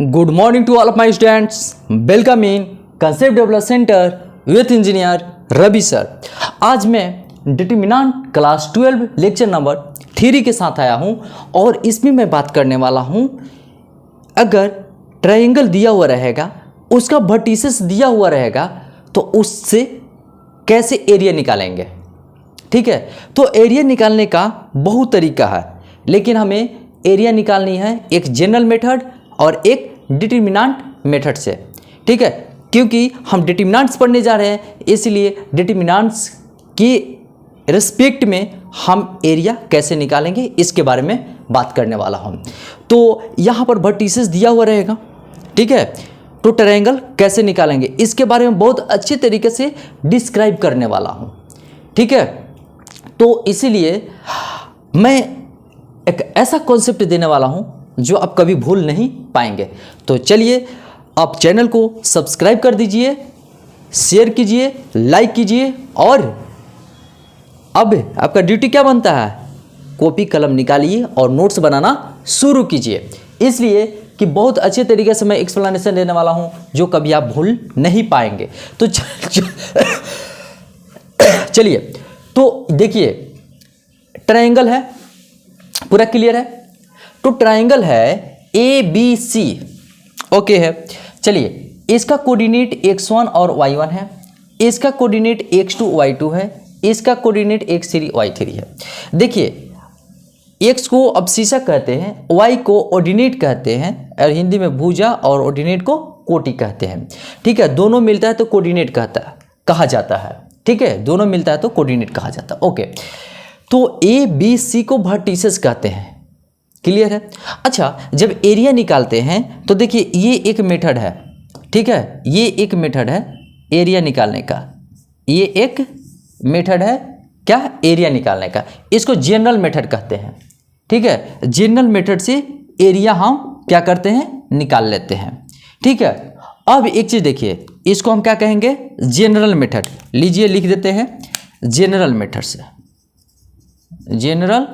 Good morning to all of my students. Welcome in Concept Development Center with Engineer Ravi sir. आज मैं determinant class 12 lecture number 3 के साथ आया हूं और इसमें मैं बात करने वाला हूं, अगर ट्रायंगल दिया हुआ रहेगा, उसका वर्टिसेस दिया हुआ रहेगा, तो उससे कैसे एरिया निकालेंगे। ठीक है, तो एरिया निकालने का बहुत तरीका है, लेकिन हमें एरिया निकालनी है एक जनरल मेथड और एक डिटरमिनेंट मेथड से। ठीक है, क्योंकि हम डिटरमिनेंट्स पढ़ने जा रहे हैं, इसलिए डिटरमिनेंट्स की रिस्पेक्ट में हम एरिया कैसे निकालेंगे इसके बारे में बात करने वाला हूं। तो यहाँ पर वर्टिसेस दिया हुआ रहेगा, ठीक है, तो ट्रायंगल कैसे निकालेंगे इसके बारे में बहुत अच्छे तरीके से डिस्क्राइब करने वाला हूं। ठीक है, तो इसीलिए मैं एक ऐसा कॉन्सेप्ट देने वाला हूं जो आप कभी भूल नहीं पाएंगे। तो चलिए, आप चैनल को सब्सक्राइब कर दीजिए, शेयर कीजिए, लाइक कीजिए, और अब आपका ड्यूटी क्या बनता है, कॉपी कलम निकालिए और नोट्स बनाना शुरू कीजिए, इसलिए कि बहुत अच्छे तरीके से मैं एक्सप्लेनेशन देने वाला हूं जो कभी आप भूल नहीं पाएंगे। तो चलिए, तो देखिए, ट्रायंगल है, पूरा क्लियर है। तो ट्रायंगल है ABC, ओके है। चलिए, इसका कोऑर्डिनेट x1 और y1 है, इसका कोऑर्डिनेट x2 y2 है, इसका कोऑर्डिनेट x3 y3 है। देखिए, x को अब्सिसा कहते हैं, y को ऑर्डिनेट कहते हैं, और हिंदी में भुजा, और ऑर्डिनेट को कोटि कहते हैं। ठीक है, दोनों मिलता है तो कोऑर्डिनेट कहा जाता है। ठीक है, दोनों मिलता है तो कोऑर्डिनेट कहा जाता है। ओके, तो ABC को वर्टिसेस कहते हैं, क्लियर है। अच्छा, जब एरिया निकालते हैं तो देखिए, ये एक मेथड है, ठीक है, ये एक मेथड है एरिया निकालने का, ये एक मेथड है क्या, एरिया निकालने का। इसको जनरल मेथड कहते हैं। ठीक है, जनरल मेथड से एरिया हम क्या करते हैं, निकाल लेते हैं। ठीक है, अब एक चीज देखिए, इसको हम क्या कहेंगे, जनरल मेथड। लीजिए, लिख देते हैं जनरल मेथड से, जनरल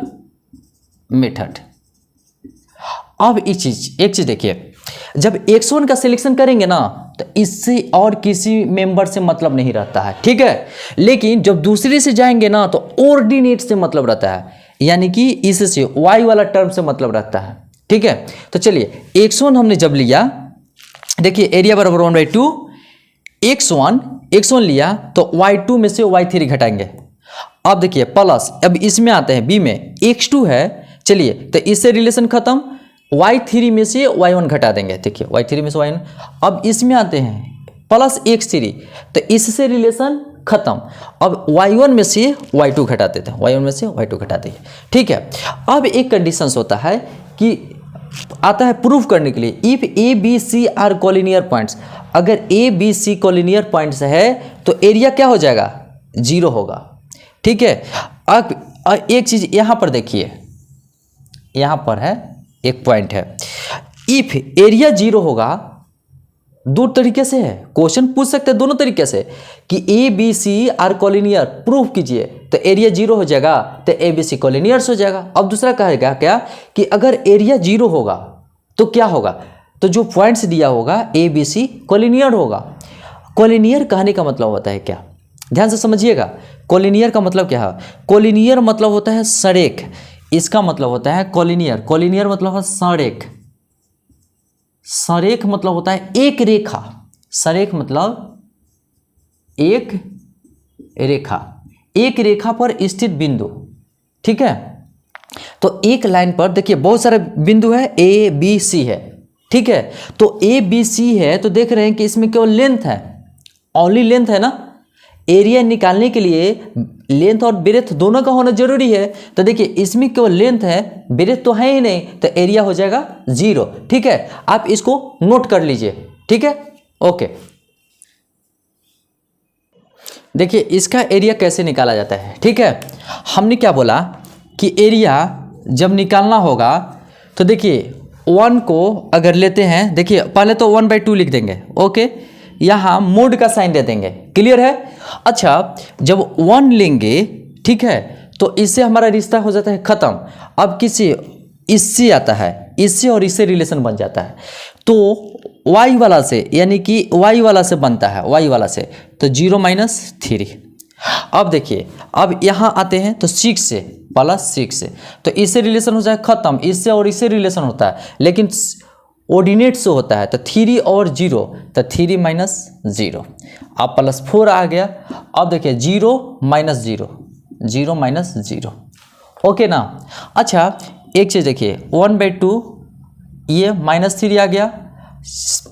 मेथड। अब एक चीज देखिए, जब x1 का सिलेक्शन करेंगे ना, तो इससे और किसी मेंबर से मतलब नहीं रहता है। ठीक है, लेकिन जब दूसरे से जाएंगे ना, तो ऑर्डिनेट से मतलब रहता है, यानी कि इससे y वाला टर्म से मतलब रहता है। ठीक है, तो चलिए, x1 हमने जब लिया, देखिए एरिया बराबर 1/2, x1 लिया तो y2 में से y3 घटाएंगे। अब देखिए प्लस, अब इसमें आते हैं b में x2 है, चलिए तो इससे रिलेशन खत्म, y3 में से y1 घटा देंगे। देखिए y3 में से y1, अब इसमें आते हैं प्लस x3, तो इससे रिलेशन खत्म, अब y1 में से y2 घटा देते हैं, y1 में से y2 घटा देंगे। ठीक है, अब एक कंडीशन होता है कि आता है प्रूफ करने के लिए, if ABC are collinear points, अगर ABC कोलिनियर पॉइंट्स है तो एरिया क्या हो जाएगा, 0 होगा। ठीक है, अब एक चीज यहां पर देखिए, यहां पर है एक पॉइंट है, इफ एरिया 0 होगा, दो तरीके से है, क्वेश्चन पूछ सकते हैं दोनों तरीके से कि ABC आर कोलिनियर, प्रूफ कीजिए, तो एरिया 0 हो जाएगा, तो ABC कोलिनियर्स हो जाएगा। अब दूसरा कहेगा क्या कि अगर एरिया 0 होगा तो क्या होगा, तो जो पॉइंट्स दिया होगा ABC कोलिनियर होगा। कोलिनियर कहने का मतलब होता है क्या, ध्यान से समझिएगा, कोलिनियर का मतलब क्या है, कोलिनियर मतलब होता है सरेख, इसका मतलब होता है कोलिनियर, कोलिनियर मतलब है सरेख, सरेख मतलब होता है एक रेखा, सरेख मतलब एक रेखा, एक रेखा पर स्थित बिंदु। ठीक है, तो एक लाइन पर देखिए बहुत सारे बिंदु है, ABC है। ठीक है, तो ABC है, तो देख रहे हैं कि इसमें केवल लेंथ है, ओनली लेंथ है ना। एरिया निकालने के लिए लेंथ और ब्रेथ दोनों का होना जरूरी है, तो देखिए इसमें केवल लेंथ है, ब्रेथ तो है ही नहीं, तो एरिया हो जाएगा 0। ठीक है, आप इसको नोट कर लीजिए। ठीक है, ओके, देखिए इसका एरिया कैसे निकाला जाता है। ठीक है, हमने क्या बोला कि एरिया जब निकालना होगा, तो देखिए 1 को अगर लेते हैं, देखिए पहले तो 1/2 लिख देंगे, ओके, यहाँ मोड का साइन दे देंगे, क्लियर है। अच्छा, जब 1 लेंगे, ठीक है, तो इससे हमारा रिश्ता हो जाता है खत्म। अब किसी इससे आता है, इससे और इससे रिलेशन बन जाता है। तो y वाला से, यानी कि y वाला से बनता है, y वाला से, तो 0 - 3। अब देखिए, अब यहाँ आते हैं तो 6 से +6 से, तो इससे रिलेशन हो जाए खत्म, इससे और इससे रिलेशन होता है, लेकिन ऑर्डिनेट से होता है, तो 3 और 0, तो 3 - 0, अब +4 आ गया। अब देखिए 0 - 0, 0 - 0, ओके ना। अच्छा एक चीज़ देखिए, 1/2 ये -3 आ गया,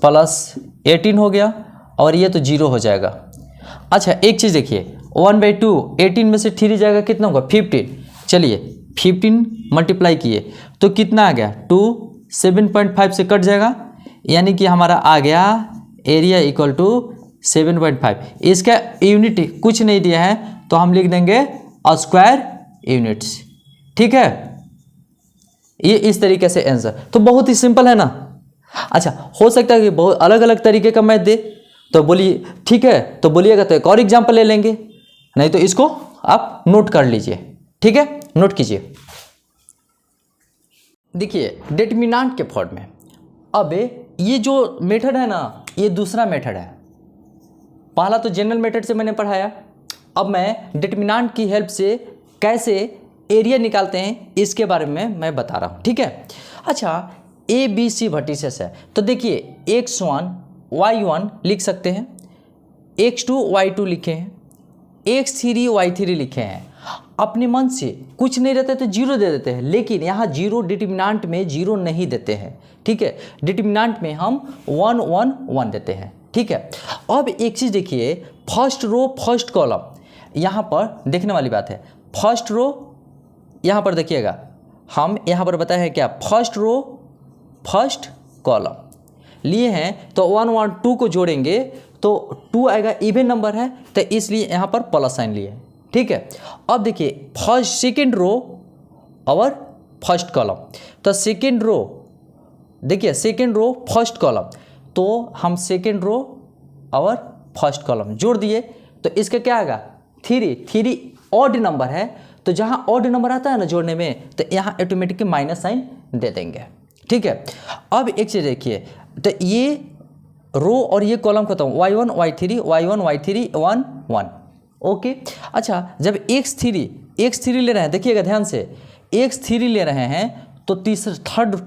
+18 हो गया, और ये तो 0 हो जाएगा। अच्छा एक चीज़ देखिए, 1/2 18 में से 3 जाएगा, कितना होगा 15। चलिए 15 मल्टीप्लाई किए तो कितना आ गया 2, 7.5 से कट जाएगा, यानी कि हमारा आ गया एरिया इक्वल टू 7.5। इसका यूनिट कुछ नहीं दिया है, तो हम लिख देंगे स्क्वायर यूनिट्स, ठीक है। ये इस तरीके से आंसर, तो बहुत ही सिंपल है ना। अच्छा हो सकता है कि बहुत अलग अलग तरीके का मैथ दे, तो बोलिए ठीक है, तो बोलिएगा तो एक और एग्जाम्पल ले लेंगे, नहीं तो इसको आप नोट कर लीजिए, ठीक है, नोट कीजिए। देखिए डिटरमिनेंट के फॉर्म में, अब ये जो मेथड है ना, ये दूसरा मेथड है। पहला तो जनरल मेथड से मैंने पढ़ाया, अब मैं डिटरमिनेंट की हेल्प से कैसे एरिया निकालते हैं इसके बारे में मैं बता रहा हूँ, ठीक है। अच्छा ABC वर्टिसेस है, तो देखिए x1 y1 लिख सकते हैं, x2 y2 लिखे हैं, x3 y3 लिखे हैं। अपने मन से कुछ नहीं रहता तो 0 दे देते हैं, लेकिन यहाँ 0 डिटरमिनेंट में 0 नहीं देते हैं, ठीक है। डिटरमिनेंट में हम 1 1 1 देते हैं, ठीक है। अब एक चीज़ देखिए, फर्स्ट रो फर्स्ट कॉलम, यहाँ पर देखने वाली बात है। फर्स्ट रो यहाँ पर देखिएगा, हम यहाँ पर बताया है क्या, फर्स्ट रो फर्स्ट कॉलम लिए हैं, तो 1 1 2 को जोड़ेंगे तो 2 आएगा, इवन नंबर है, तो इसलिए यहाँ पर प्लस साइन लिए, ठीक है। अब देखिए फर्स्ट सेकेंड रो और फर्स्ट कॉलम, तो सेकेंड रो देखिए, सेकेंड रो फर्स्ट कॉलम, तो हम सेकेंड रो और फर्स्ट कॉलम जोड़ दिए, तो इसका क्या आएगा 3 ऑड नंबर है, तो जहाँ ऑड नंबर आता है ना जोड़ने में, तो यहाँ ऑटोमेटिकली माइनस साइन दे देंगे, ठीक है। अब एक चीज़ देखिए, तो ये रो और ये कॉलम खत्म, y1 y3 y1 y3 1 1, okay. अच्छा जब x3 ले रहे हैं, देखिएगा ध्यान से, x3 ले रहे हैं, तो तीसरा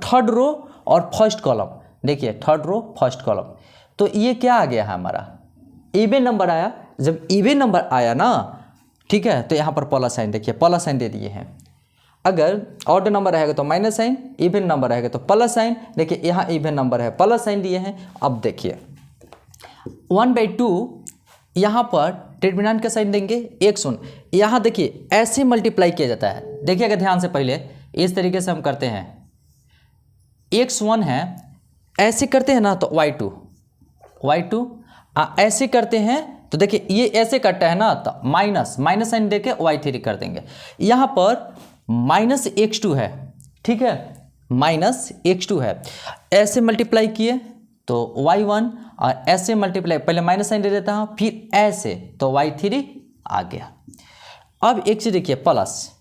थर्ड रो और फर्स्ट कॉलम, देखिए थर्ड रो फर्स्ट कॉलम, तो ये क्या आ गया है हमारा इवन नंबर आया। जब इवन नंबर आया ना, ठीक है, तो यहाँ पर प्लस साइन, देखिए प्लस साइन दे दिए हैं। अगर ऑड नंबर रहेगा तो माइनस साइन, इवन नंबर रहेगा तो प्लस साइन, देखिए यहाँ इवन नंबर है प्लस साइन दिए हैं। अब देखिए 1/2 यहाँ पर डिटरमिनेंट का साइन देंगे, x1 यहाँ देखिए ऐसे मल्टीप्लाई किया जाता है, देखिएगा ध्यान से, पहले इस तरीके से हम करते हैं, x1 है ऐसे करते हैं ना, तो y2 ऐसे करते हैं, तो देखिए ये ऐसे कटता है ना, तो माइनस साइन देके y3 कर देंगे। यहाँ पर -x2 है, ठीक है, -x2 है, ऐसे मल्टीप्लाई किए तो y1, और ऐसे मल्टीप्लाई, पहले माइनस साइन दे देता हूँ, फिर ऐसे, तो y3 आ गया। अब एक चीज़ देखिए, प्लस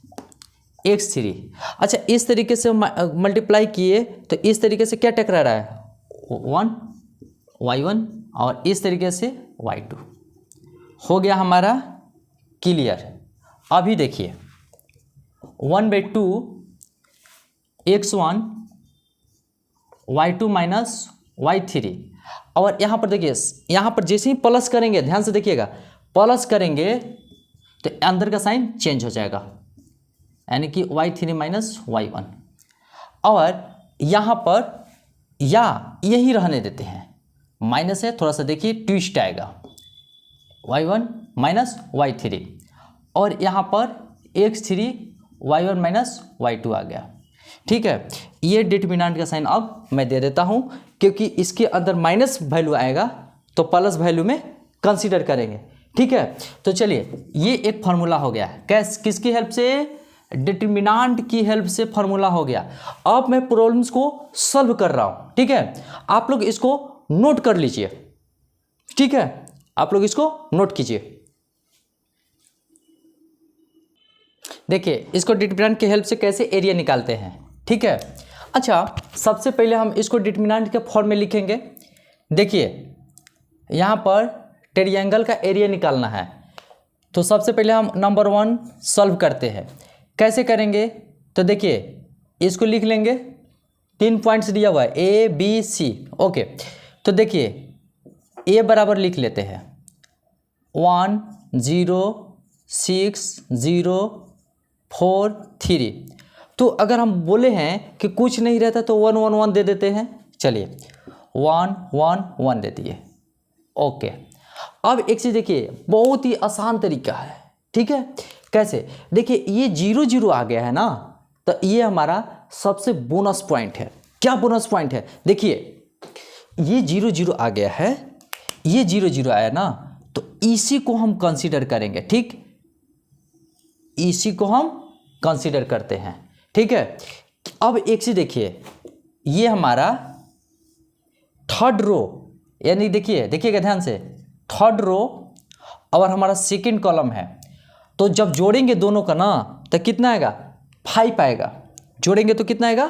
x3, अच्छा इस तरीके से मल्टीप्लाई किए, तो इस तरीके से क्या टकरा रहा है 1 y1, और इस तरीके से y2, हो गया हमारा क्लियर। अभी देखिए 1/2 x1 y2 - y3, और यहाँ पर देखिए, यहाँ पर जैसे ही प्लस करेंगे, ध्यान से देखिएगा, प्लस करेंगे तो अंदर का साइन चेंज हो जाएगा, यानी कि y3 - y1, और यहाँ पर या यही रहने देते हैं, माइनस है, थोड़ा सा देखिए ट्विस्ट आएगा, y1 - y3, और यहाँ पर x3 y1 - y2 आ गया, ठीक है। ये डिटरमिनेंट का साइन अब मैं दे देता हूँ, क्योंकि इसके अंदर माइनस वैल्यू आएगा तो प्लस वैल्यू में कंसीडर करेंगे, ठीक है। तो चलिए ये एक फार्मूला हो गया, किसकी हेल्प से, डिटरमिनेंट की हेल्प से फार्मूला हो गया। अब मैं प्रॉब्लम्स को सॉल्व कर रहा हूँ, ठीक है, आप लोग इसको नोट कर लीजिए, ठीक है, आप लोग इसको नोट कीजिए। देखिए इसको डिटरमिनेंट की हेल्प से कैसे एरिया निकालते हैं, ठीक है। अच्छा, सबसे पहले हम इसको डिटरमिनेंट के फॉर्म में लिखेंगे। देखिए यहाँ पर ट्रायंगल का एरिया निकालना है, तो सबसे पहले हम नंबर 1 सॉल्व करते हैं। कैसे करेंगे, तो देखिए इसको लिख लेंगे, 3 पॉइंट्स दिया हुआ है A B C। ओके, तो देखिए A बराबर लिख लेते हैं 1 0 6 0 4 3। तो अगर हम बोले हैं कि कुछ नहीं रहता तो 1 1 1 दे देते हैं। चलिए 1 1 1 दे दिए। ओके, अब एक चीज़ देखिए, बहुत ही आसान तरीका है, ठीक है। कैसे, देखिए ये 0 0 आ गया है ना, तो ये हमारा सबसे बोनस पॉइंट है। क्या बोनस पॉइंट है, देखिए ये 0 0 आ गया है, ये 0 0 आया ना, तो इसी को हम कंसीडर करेंगे, ठीक, इसी को हम कंसीडर करते हैं, ठीक है। अब एक चीज देखिए, ये हमारा थर्ड रो, यानी देखिएगा ध्यान से, थर्ड रो और हमारा सेकंड कॉलम है, तो जब जोड़ेंगे दोनों का ना तो कितना आएगा, 5 आएगा। जोड़ेंगे तो कितना आएगा,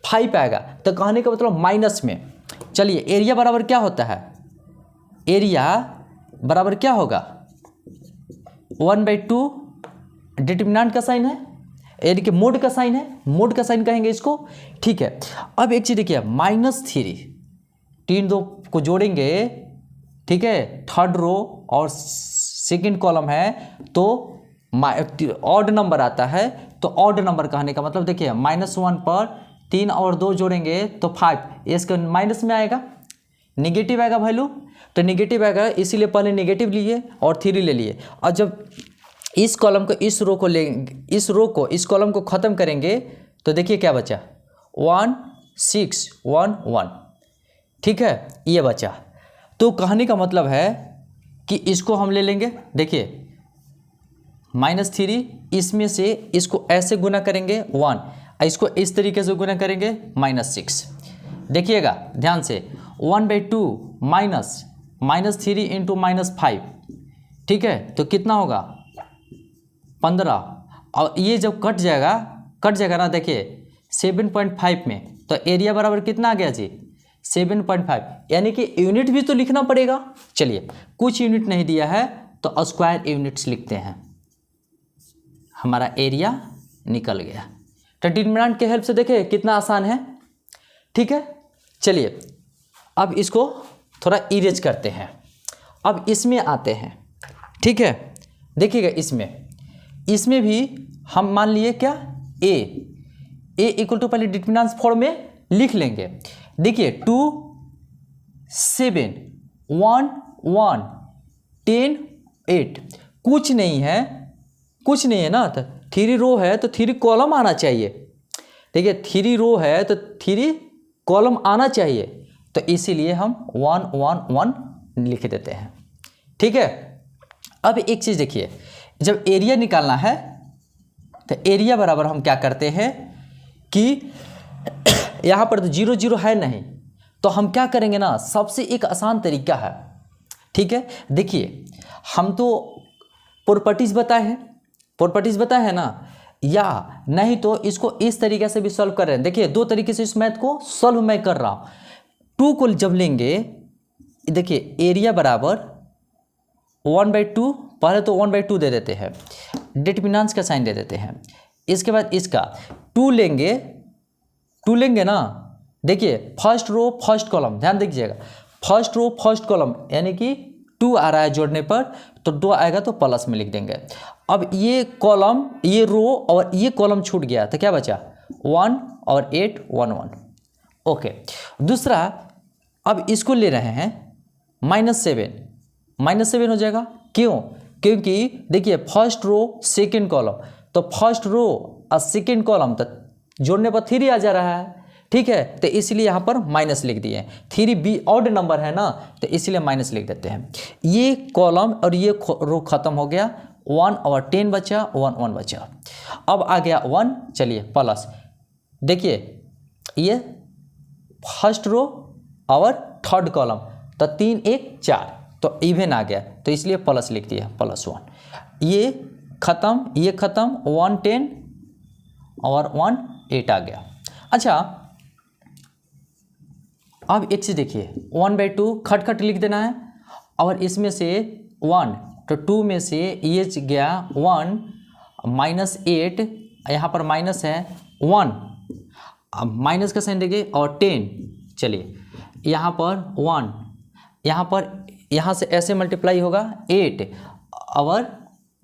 5 आएगा। तो कहने का मतलब माइनस में। चलिए एरिया बराबर क्या होता है, एरिया बराबर क्या होगा, 1/2 डिटरमिनेंट का साइन है, यानी कि मोड का साइन है, मोड का साइन कहेंगे इसको, ठीक है। अब एक चीज देखिए, -3, 3 2 को जोड़ेंगे, ठीक है, थर्ड रो और सेकंड कॉलम है, तो ऑड नंबर आता है, तो ऑड नंबर कहने का मतलब देखिए -1 पर 3 और 2 जोड़ेंगे तो 5, इसका माइनस में आएगा, निगेटिव आएगा वैल्यू, तो निगेटिव आएगा, इसीलिए पहले निगेटिव लिए और 3 ले लिए। और जब इस कॉलम को इस रो को लेंगे, इस रो को इस कॉलम को ख़त्म करेंगे, तो देखिए क्या बचा, 1 6 1 1, ठीक है, ये बचा। तो कहने का मतलब है कि इसको हम ले लेंगे, देखिए -3, इसमें से इसको ऐसे गुना करेंगे 1, इसको इस तरीके से गुना करेंगे -6। देखिएगा ध्यान से, 1/2 -3 इंटू -5, ठीक है, तो कितना होगा 15। और ये जब कट जाएगा ना, देखिए 7.5 में, तो एरिया बराबर कितना आ गया जी, 7.5, यानी कि यूनिट भी तो लिखना पड़ेगा। चलिए कुछ यूनिट नहीं दिया है तो स्क्वायर यूनिट्स लिखते हैं, हमारा एरिया निकल गया। तो डिटरमिनेंट के हेल्प से देखिए कितना आसान है, ठीक है। चलिए अब इसको थोड़ा इरेज करते हैं, अब इसमें आते हैं, ठीक है। देखिएगा इसमें भी हम मान लिए क्या, a इक्वल टू पहले डिटरमिनेंट फॉर्म में लिख लेंगे। देखिए 2 7 1 1 10 8, कुछ नहीं है ना, तो 3 रो है तो 3 कॉलम आना चाहिए। देखिए 3 रो है तो 3 कॉलम आना चाहिए, तो इसीलिए हम 1 1 1 लिख देते हैं, ठीक है। अब एक चीज़ देखिए, जब एरिया निकालना है तो एरिया बराबर हम क्या करते हैं कि यहाँ पर तो 0 0 है नहीं, तो हम क्या करेंगे ना, सबसे एक आसान तरीका है, ठीक है। देखिए हम तो प्रॉपर्टीज बताए हैं ना, या नहीं तो इसको इस तरीके से भी सॉल्व कर रहे हैं। देखिए 2 तरीके से इस मैथ को सॉल्व मैं कर रहा हूँ। 2 को जब लेंगे, देखिए एरिया बराबर 1/2, पहले तो 1/2 दे देते हैं, डिटरमिनेंट का साइन दे देते हैं, इसके बाद इसका 2 लेंगे ना। देखिए फर्स्ट रो फर्स्ट कॉलम, ध्यान दीजिएगा, फर्स्ट रो फर्स्ट कॉलम, यानी कि 2 आ रहा है जोड़ने पर, तो 2 आएगा तो प्लस में लिख देंगे। अब ये कॉलम, ये रो और ये कॉलम छूट गया, तो क्या बचा, 1 और 8 1 1। ओके, दूसरा अब इसको ले रहे हैं -7 हो जाएगा, क्यों, क्योंकि देखिए फर्स्ट रो सेकंड कॉलम, तो फर्स्ट रो और सेकंड कॉलम तक जोड़ने पर 3 आ जा रहा है, ठीक है, तो इसलिए यहाँ पर माइनस लिख दिए। 3 भी ऑड नंबर है ना, तो इसलिए माइनस लिख देते हैं। ये कॉलम और ये रो खत्म हो गया, 1 और 10 बचा, 1 1 बचा। अब आ गया 1, चलिए प्लस, देखिए ये फर्स्ट रो और थर्ड कॉलम, तो 3 1 4, तो इवन आ गया, तो इसलिए प्लस लिख दिया, +1। ये खत्म 1 10 और 1 8 आ गया। अच्छा अब एक चीज़ देखिए, 1/2 खट खट लिख देना है, और इसमें से 1 तो 2 में से ये गया 1 -8, यहाँ पर माइनस है 1, अब माइनस का साइन देंगे, और 10, चलिए यहाँ पर 1, यहाँ पर यहाँ से ऐसे मल्टीप्लाई होगा 8, और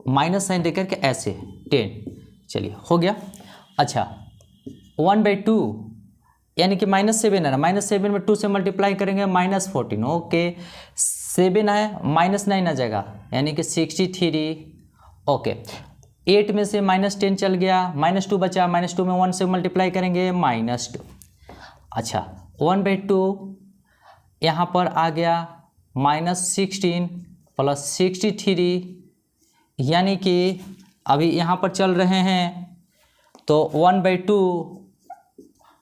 माइनस साइन देकर के ऐसे 10, चलिए हो गया। अच्छा 1/2 यानी कि -7 है ना, -7 में 2 से मल्टीप्लाई करेंगे -14, ओके 7 है -9 आ जाएगा यानी कि 63, ओके 8 में से -10 चल गया, -2 बचा, -2 में 1 से मल्टीप्लाई करेंगे -2। अच्छा 1/2 यहाँ पर आ गया -16 + 63, यानी कि अभी यहाँ पर चल रहे हैं तो 1/2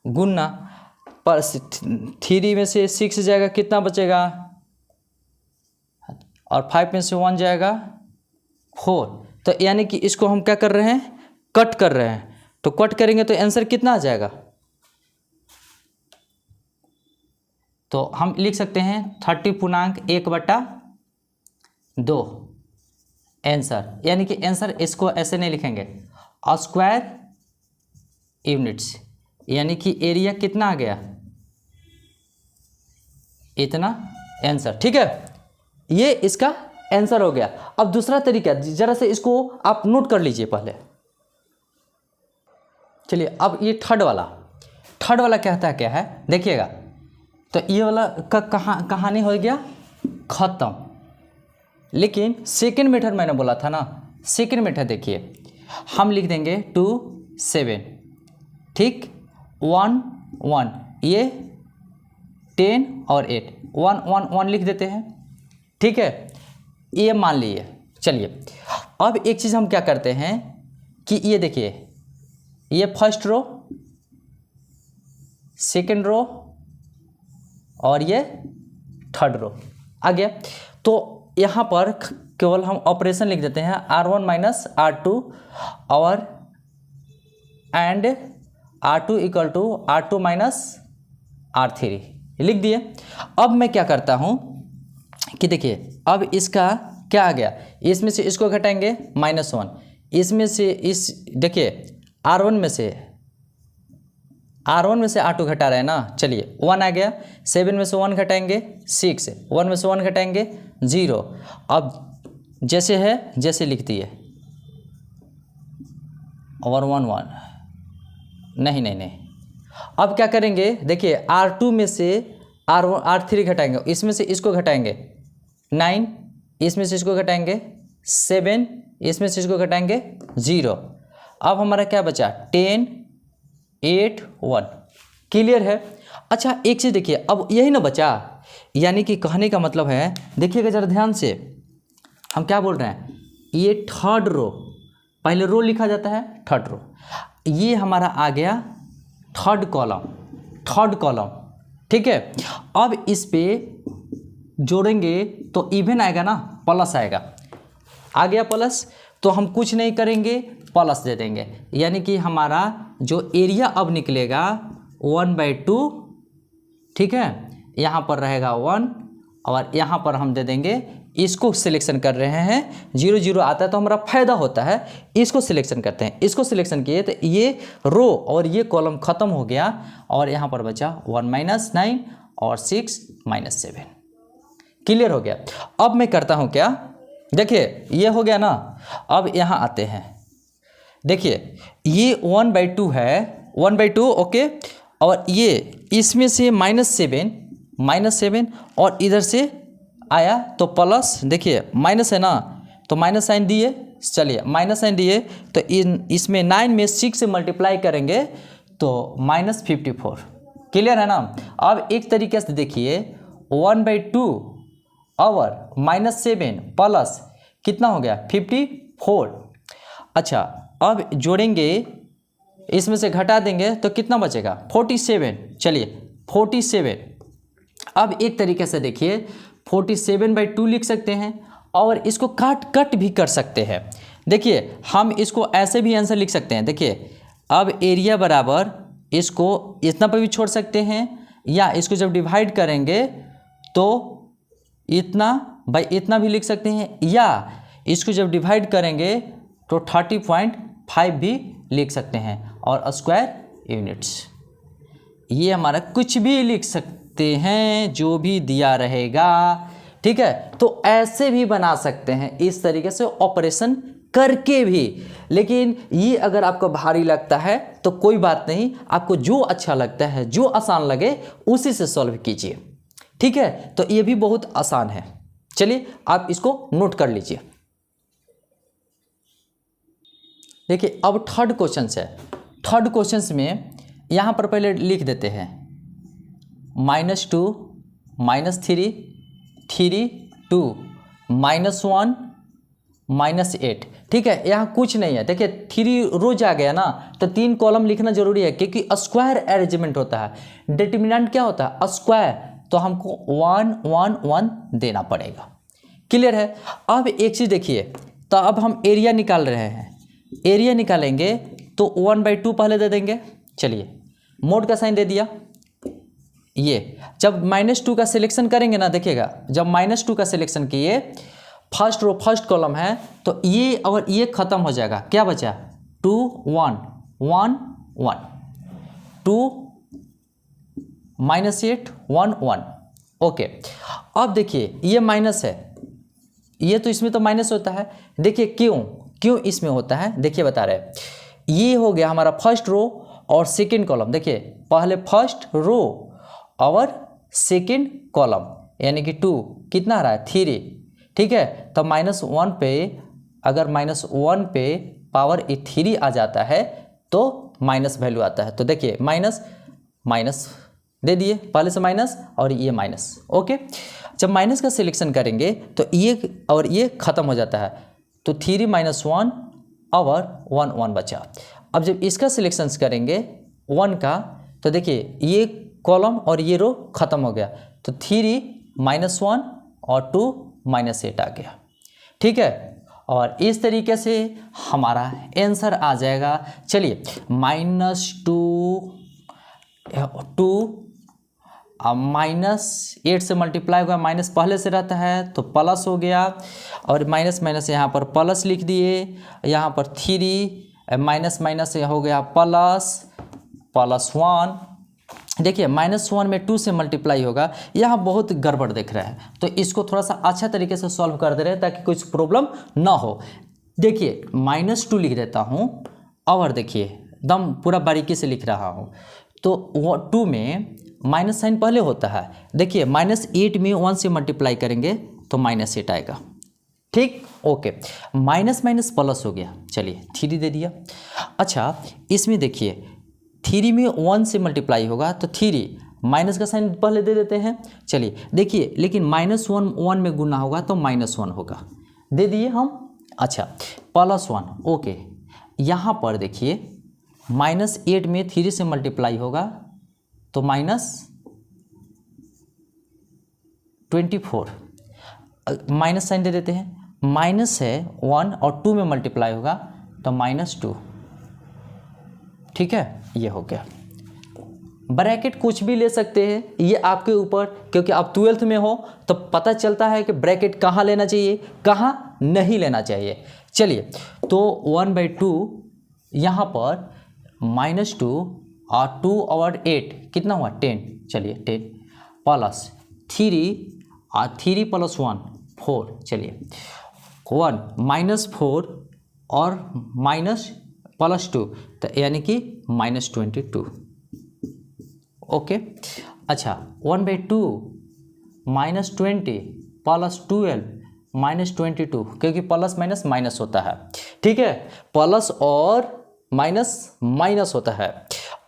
गुना पर 3 में से 6 जाएगा, कितना बचेगा, और 5 में से 1 जाएगा 4, तो यानी कि इसको हम क्या कर रहे हैं, कट कर रहे हैं, तो कट करेंगे तो आंसर कितना आ जाएगा, तो हम लिख सकते हैं 30.1/2 आंसर, यानी कि आंसर इसको ऐसे नहीं लिखेंगे, स्क्वायर यूनिट्स, यानी कि एरिया कितना आ गया, इतना आंसर, ठीक है, ये इसका आंसर हो गया। अब दूसरा तरीका, जरा से इसको आप नोट कर लीजिए पहले। चलिए अब ये थर्ड वाला कहता है क्या है, देखिएगा, तो ये वाला का कहानी हो गया खत्म। लेकिन सेकेंड मेथड मैंने बोला था ना, सेकेंड मेथड देखिए, हम लिख देंगे 2 7, ठीक, 1 1, ये 10 और 8, 1 1 1 लिख देते हैं, ठीक है, ये मान लिए। चलिए अब एक चीज़ हम क्या करते हैं कि ये देखिए, ये फर्स्ट रो, सेकेंड रो और ये थर्ड रो आ गया, तो यहाँ पर केवल हम ऑपरेशन लिख देते हैं R1 - R2 और एंड R2 = R2 - R3 लिख दिए। अब मैं क्या करता हूँ कि देखिए, अब इसका क्या आ गया, इसमें से इसको घटाएंगे -1, इसमें से इस देखिए R1 में से R2 घटा रहे हैं ना, चलिए 1 आ गया, 7 में से 1 घटाएंगे 6, 1 में से 1 घटाएंगे 0, अब जैसे है जैसे लिख दिए, और 1 1 नहीं, अब क्या करेंगे, देखिए R2 में से R3 घटाएंगे, इसमें से इसको घटाएंगे 9, इसमें से इसको घटाएंगे 7, इसमें से इसको घटाएंगे 0, अब हमारा क्या बचा 10 8 1, क्लियर है। अच्छा एक चीज़ देखिए, अब यही ना बचा, यानी कि कहने का मतलब है, देखिएगा जरा ध्यान से, हम क्या बोल रहे हैं, ये थर्ड रो, पहले रो लिखा जाता है थर्ड रो, ये हमारा आ गया थर्ड कॉलम, ठीक है। अब इस पे जोड़ेंगे तो इवन आएगा ना, प्लस आएगा, आ गया प्लस, तो हम कुछ नहीं करेंगे, प्लस दे देंगे, यानी कि हमारा जो एरिया अब निकलेगा 1/2, ठीक है, यहाँ पर रहेगा 1, और यहाँ पर हम दे देंगे, इसको सिलेक्शन कर रहे हैं, 0 0 आता है तो हमारा फायदा होता है, इसको सिलेक्शन करते हैं, इसको सिलेक्शन किए तो ये रो और ये कॉलम खत्म हो गया, और यहाँ पर बचा 1 - 9 और 6 - 7, क्लियर हो गया। अब मैं करता हूँ क्या, देखिए ये हो गया ना, अब यहाँ आते हैं, देखिए ये 1/2 है, 1/2, ओके, और ये इसमें से -7 और इधर से आया तो प्लस, देखिए माइनस है ना, तो माइनस साइन दिए, चलिए माइनस साइन दिए, तो इसमें 9 में 6 से मल्टीप्लाई करेंगे तो -54, क्लियर है ना। अब एक तरीके से देखिए 1/2 और -7 प्लस कितना हो गया 54। अच्छा अब जोड़ेंगे, इसमें से घटा देंगे तो कितना बचेगा 47। चलिए 47, अब एक तरीके से देखिए 47/2 लिख सकते हैं, और इसको कट भी कर सकते हैं। देखिए हम इसको ऐसे भी आंसर लिख सकते हैं, देखिए अब एरिया बराबर इसको इतना पर भी छोड़ सकते हैं, या इसको जब डिवाइड करेंगे तो इतना बाई इतना भी लिख सकते हैं, या इसको जब डिवाइड करेंगे तो 30.5 भी लिख सकते हैं, और स्क्वायर यूनिट्स। ये हमारा कुछ भी लिख सकते हैं जो भी दिया रहेगा, ठीक है। तो ऐसे भी बना सकते हैं इस तरीके से ऑपरेशन करके भी। लेकिन ये अगर आपको भारी लगता है तो कोई बात नहीं, आपको जो अच्छा लगता है, जो आसान लगे उसी से सॉल्व कीजिए, ठीक है। तो ये भी बहुत आसान है। चलिए आप इसको नोट कर लीजिए। देखिए अब थर्ड क्वेश्चन है। थर्ड क्वेश्चन में यहाँ पर पहले लिख देते हैं -2 -3 3 2 -1 -8, ठीक है। यहाँ कुछ नहीं है। देखिए 3 रोज आ गया ना, तो 3 कॉलम लिखना जरूरी है क्योंकि स्क्वायर अरेंजमेंट होता है। डिटरमिनेंट क्या होता है? स्क्वायर, तो हमको 1 1 1 देना पड़ेगा। क्लियर है। अब एक चीज़ देखिए, तो अब हम एरिया निकाल रहे हैं। एरिया निकालेंगे तो 1/2 पहले दे देंगे। चलिए मोड का साइन दे दिया। ये जब -2 का सिलेक्शन करेंगे ना, देखिएगा जब -2 का सिलेक्शन किए, फर्स्ट रो फर्स्ट कॉलम है, तो ये और ये खत्म हो जाएगा। क्या बचा? 2 1 1 1 2 -8 1 1। ओके, अब देखिए ये माइनस है, ये तो इसमें तो माइनस होता है। देखिए क्यों इसमें होता है, देखिए बता रहे हैं। ये हो गया हमारा फर्स्ट रो और सेकंड कॉलम। देखिए पहले फर्स्ट रो और सेकंड कॉलम, यानी कि 2 कितना आ रहा है? 3, ठीक है। तो -1 पे, अगर -1 पे पावर 3 आ जाता है तो माइनस वैल्यू आता है। तो देखिए माइनस दे दिए, पहले से माइनस और ये माइनस। ओके, जब माइनस का सिलेक्शन करेंगे तो ये और ये खत्म हो जाता है, तो 3 -1 और 1 1 बचा। अब जब इसका सिलेक्शन करेंगे 1 का, तो देखिए ये कॉलम और ये रो खत्म हो गया, तो 3 -1 और 2 -8 आ गया, ठीक है। और इस तरीके से हमारा आंसर आ जाएगा। चलिए -2 -8 से मल्टीप्लाई हुआ, माइनस पहले से रहता है तो प्लस हो गया, और माइनस माइनस यहाँ पर प्लस लिख दिए, यहाँ पर 3 माइनस से हो गया +1। देखिए -1 में 2 से मल्टीप्लाई होगा, यहाँ बहुत गड़बड़ दिख रहा है, तो इसको थोड़ा सा अच्छा तरीके से सॉल्व कर दे रहे हैं ताकि कुछ प्रॉब्लम ना हो। देखिए -2 लिख देता हूँ, और देखिए एकदम पूरा बारीकी से लिख रहा हूँ। तो 2 में माइनस साइन पहले होता है। देखिए -8 में 1 से मल्टीप्लाई करेंगे तो -8 आएगा, ठीक। ओके, माइनस प्लस हो गया। चलिए 3 दे दिया। अच्छा इसमें देखिए 3 में 1 से मल्टीप्लाई होगा तो 3, माइनस का साइन पहले दे देते हैं। चलिए देखिए, लेकिन -1 में गुना होगा तो -1 होगा, दे दिए हम। अच्छा +1। ओके, यहाँ पर देखिए -8 में 3 से मल्टीप्लाई होगा तो -24, माइनस साइन दे देते हैं। माइनस है 1 और 2 में मल्टीप्लाई होगा तो -2, ठीक है। ये हो गया। ब्रैकेट कुछ भी ले सकते हैं, ये आपके ऊपर, क्योंकि आप 12th में हो तो पता चलता है कि ब्रैकेट कहाँ लेना चाहिए, कहाँ नहीं लेना चाहिए। चलिए तो 1/2 यहाँ पर -2 और 2 और 8 कितना हुआ? 10। चलिए 10 +3 और 3 + 1 4। चलिए 1 -4 और +2, तो यानी कि -22। ओके, अच्छा 1/2 -20 +12 -22, क्योंकि प्लस माइनस माइनस होता है, ठीक है। प्लस और माइनस होता है।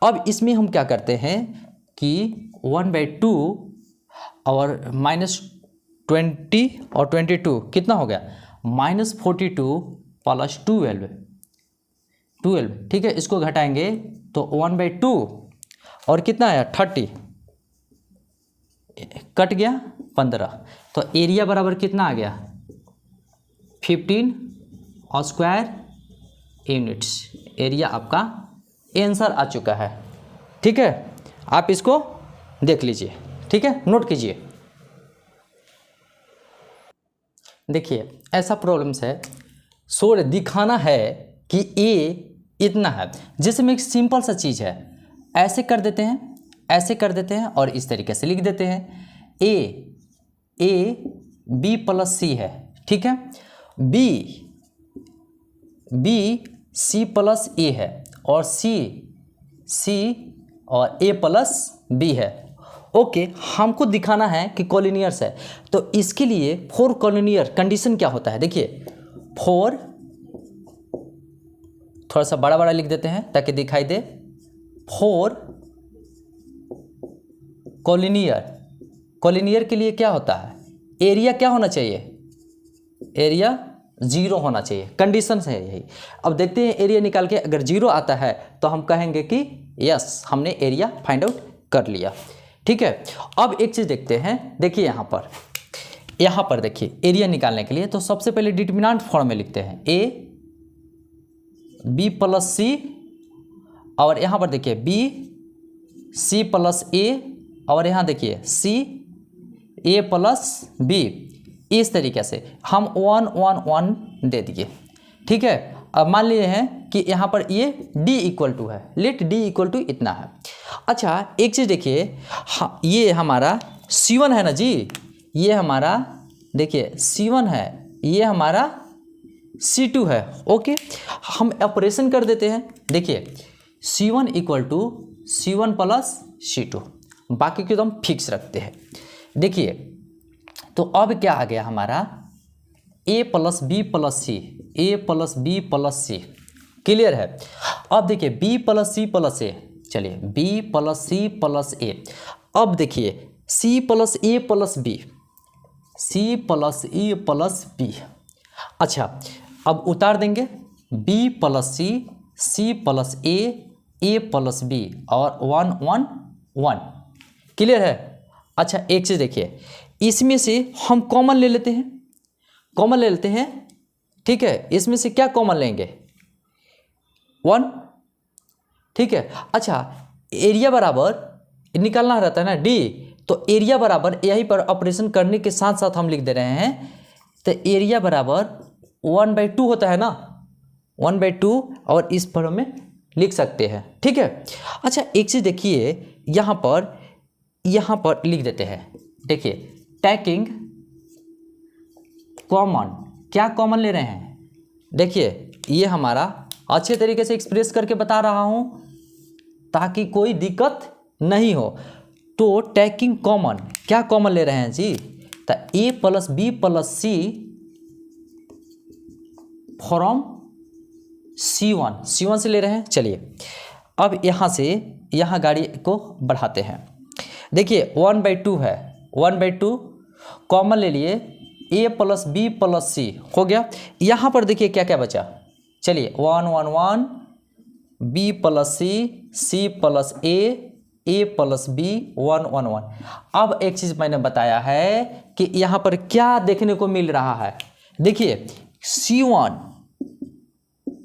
अब इसमें हम क्या करते हैं कि 1/2 और -20 और 22 कितना हो गया? -42 + 12, ठीक है। इसको घटाएंगे तो 1/2 और कितना आया? 30, कट गया 15, तो एरिया बराबर कितना आ गया? 15 स्क्वायर यूनिट्स। एरिया आपका आंसर आ चुका है, ठीक है। आप इसको देख लीजिए, ठीक है, नोट कीजिए। देखिए ऐसा प्रॉब्लम्स है, सोड दिखाना है कि ए इतना है, जिसमें एक सिंपल सा चीज़ है, ऐसे कर देते हैं, ऐसे कर देते हैं और इस तरीके से लिख देते हैं ए बी प्लस सी है, ठीक है, बी सी प्लस ए है और सी और ए प्लस बी है। ओके, हमको दिखाना है कि कॉलिनियर्स है, तो इसके लिए फोर कॉलिनियर कंडीशन क्या होता है, देखिए फोर, थोड़ा सा बड़ा बड़ा लिख देते हैं ताकि दिखाई दे, फोर कॉलिनियर के लिए क्या होता है, एरिया क्या होना चाहिए, एरिया 0 होना चाहिए, कंडीशन है यही। अब देखते हैं एरिया निकाल के, अगर 0 आता है तो हम कहेंगे कि यस हमने एरिया फाइंड आउट कर लिया, ठीक है। अब एक चीज़ देखते हैं, देखिए यहाँ पर देखिए एरिया निकालने के लिए तो सबसे पहले डिटरमिनेंट फॉर्म में लिखते हैं ए बी प्लस सी, और यहाँ पर देखिए बी सी प्लस ए, और यहाँ देखिए सी ए प्लस बी, इस तरीके से हम 1 1 1 दे दिए, ठीक है। अब मान लिए हैं कि यहाँ पर ये d इक्वल टू है, लेट d इक्वल टू इतना है। अच्छा एक चीज़ देखिए, हाँ ये हमारा C1 है ना जी, ये हमारा देखिए C1 है, ये हमारा C2 है। ओके, हम ऑपरेशन कर देते हैं, देखिए C1 equal to C1 plus C2, बाकी को तो हम फिक्स रखते हैं। देखिए तो अब क्या आ गया हमारा a plus B plus c, a plus B plus c, clear है। अब देखिए b plus c plus a, चलिए b plus c plus a, अब देखिए c plus a plus b, c plus a plus b. अच्छा अब उतार देंगे b plus c plus a plus b और 1 1 1, क्लियर है। अच्छा एक चीज़ देखिए, इसमें से हम कॉमन ले लेते हैं, ठीक है, इसमें से क्या कॉमन लेंगे 1, ठीक है। अच्छा एरिया बराबर निकालना रहता है ना d, तो एरिया बराबर यहीं पर ऑपरेशन करने के साथ साथ हम लिख दे रहे हैं, तो एरिया बराबर 1/2 होता है ना, 1/2, और इस फॉर्म में लिख सकते हैं, ठीक है। अच्छा एक चीज़ देखिए, यहाँ पर लिख देते हैं, देखिए टेकिंग कॉमन, क्या कॉमन ले रहे हैं, देखिए ये हमारा अच्छे तरीके से एक्सप्रेस करके बता रहा हूँ ताकि कोई दिक्कत नहीं हो। तो टेकिंग कॉमन, क्या कॉमन ले रहे हैं जी, तो A plus B plus C from C1 से ले रहे हैं। चलिए अब यहाँ से यहाँ गाड़ी को बढ़ाते हैं, देखिए 1/2 है, 1/2 कॉमन ले लिए, a प्लस बी प्लस सी हो गया। यहाँ पर देखिए क्या क्या बचा, चलिए 1 1 1, b plus c plus a plus b 1 1 1। अब एक चीज़ मैंने बताया है कि यहाँ पर क्या देखने को मिल रहा है, देखिए C1